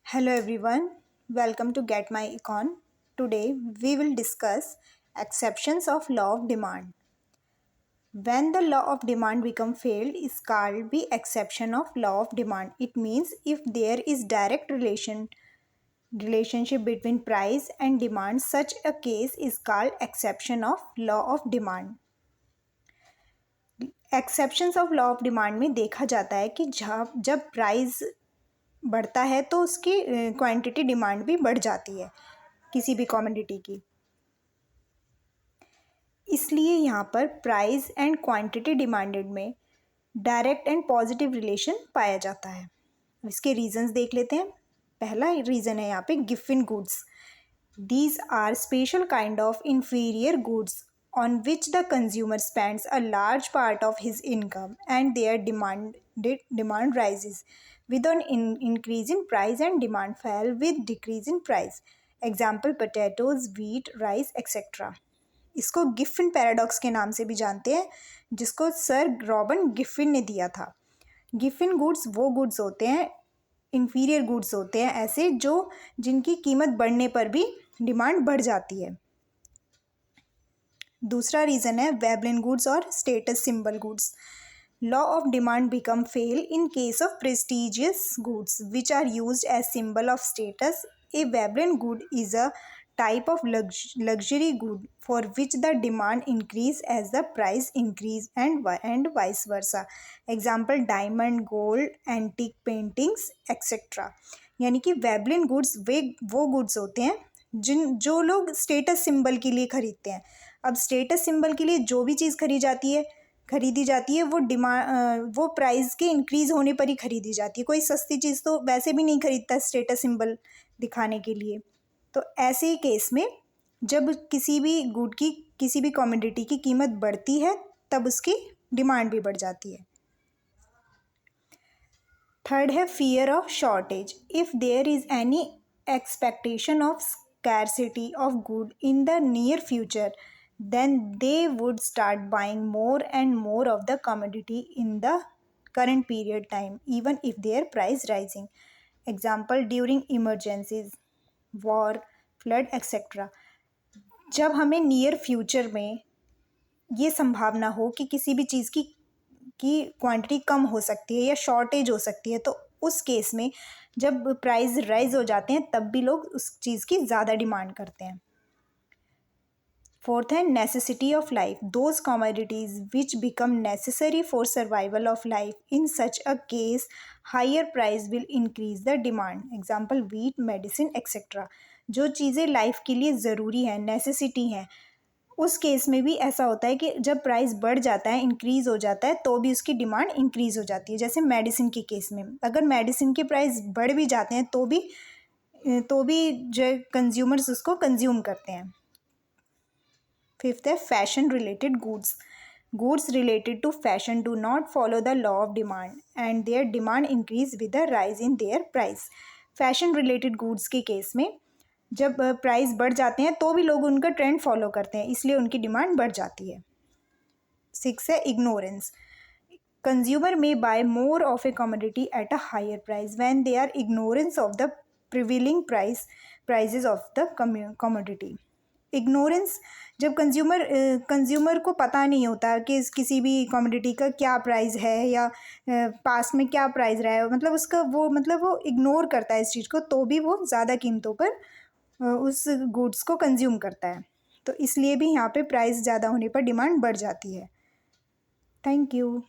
Hello everyone, welcome to Get My Econ. Today we will discuss exceptions of law of demand. When the law of demand become failed is called the exception of law of demand. It means if there is direct relationship between price and demand, such a case is called exception of law of demand. Exceptions of law of demand में देखा जाता है कि जब price बढ़ता है तो उसकी क्वांटिटी डिमांड भी बढ़ जाती है किसी भी कमोडिटी की। इसलिए यहाँ पर प्राइस एंड क्वांटिटी डिमांडेड में डायरेक्ट एंड पॉजिटिव रिलेशन पाया जाता है। इसके रीजंस देख लेते हैं। पहला रीज़न है यहाँ पे given goods. These are special kind of inferior goods on which the consumer spends a large part of his income and their demand rises with an increase in price and demand fell with decrease in price. Example potatoes, wheat, rice, etc. इसको Giffen paradox के नाम से भी जानते हैं, जिसको sir Robert Giffen ने दिया था। गिफिन गुड्स वो गुड्स होते हैं, इंफीरियर गुड्स होते हैं ऐसे जिनकी कीमत बढ़ने पर भी डिमांड बढ़ जाती है। दूसरा रीज़न है वेबलिन गुड्स और status symbol goods. Law of demand become fail in case of prestigious goods which are used as symbol of status. A Veblen good is a type of luxury good for which the demand increase as the price increase and vice versa. Example diamond, gold, antique paintings, etc. यानी कि Veblen goods वो goods होते हैं जो लोग status symbol के लिए खरीदते हैं। अब स्टेटस सिंबल के लिए जो भी चीज़ खरीदी जाती है वो प्राइस के इंक्रीज होने पर ही खरीदी जाती है। कोई सस्ती चीज़ तो वैसे भी नहीं खरीदता स्टेटस सिंबल दिखाने के लिए। तो ऐसे ही केस में जब किसी भी गुड की किसी भी कमोडिटी की कीमत बढ़ती है तब उसकी डिमांड भी बढ़ जाती है। थर्ड है fear of shortage. If there is any expectation of scarcity of good in the near future then they would start buying more and more of the commodity in the current period time even if their price rising. Example during emergencies, war, flood etcetera. जब हमें near future में ये संभावना हो कि किसी भी चीज़ की क्वांटिटी कम हो सकती है या शॉर्टेज हो सकती है, तो उस केस में जब प्राइस राइज हो जाते हैं तब भी लोग उस चीज़ की ज़्यादा डिमांड करते हैं। फोर्थ है necessity of life. Those commodities which become necessary for survival of life, in such a case higher price will increase the demand. Example wheat, medicine etcetera. जो चीज़ें लाइफ के लिए ज़रूरी हैं, नेसेसिटी हैं, उस केस में भी ऐसा होता है कि जब प्राइस बढ़ जाता है, इंक्रीज़ हो जाता है, तो भी उसकी डिमांड इंक्रीज़ हो जाती है। जैसे मेडिसिन के केस में अगर मेडिसिन के प्राइस बढ़ भी जाते हैं तो भी जो कंज्यूमर्स उसको कंज्यूम करते हैं। फिफ्थ है fashion related goods. Goods related to fashion do not follow the law of demand and their demand increase with a rise in their price. Fashion related goods के केस में जब price बढ़ जाते हैं तो भी लोग उनका ट्रेंड फॉलो करते हैं, इसलिए उनकी डिमांड बढ़ जाती है। सिक्स है ignorance. Consumer may buy more of a commodity at a higher price when they are ignorance of the prevailing prices of the commodity. Ignorance जब कंज्यूमर को पता नहीं होता कि किसी भी कमोडिटी का क्या प्राइस है या पास्ट में क्या प्राइस रहा है, मतलब वो इग्नोर करता है इस चीज़ को, तो भी वो ज़्यादा कीमतों पर उस गुड्स को कंज्यूम करता है। तो इसलिए भी यहाँ पे प्राइस ज़्यादा होने पर डिमांड बढ़ जाती है। Thank you.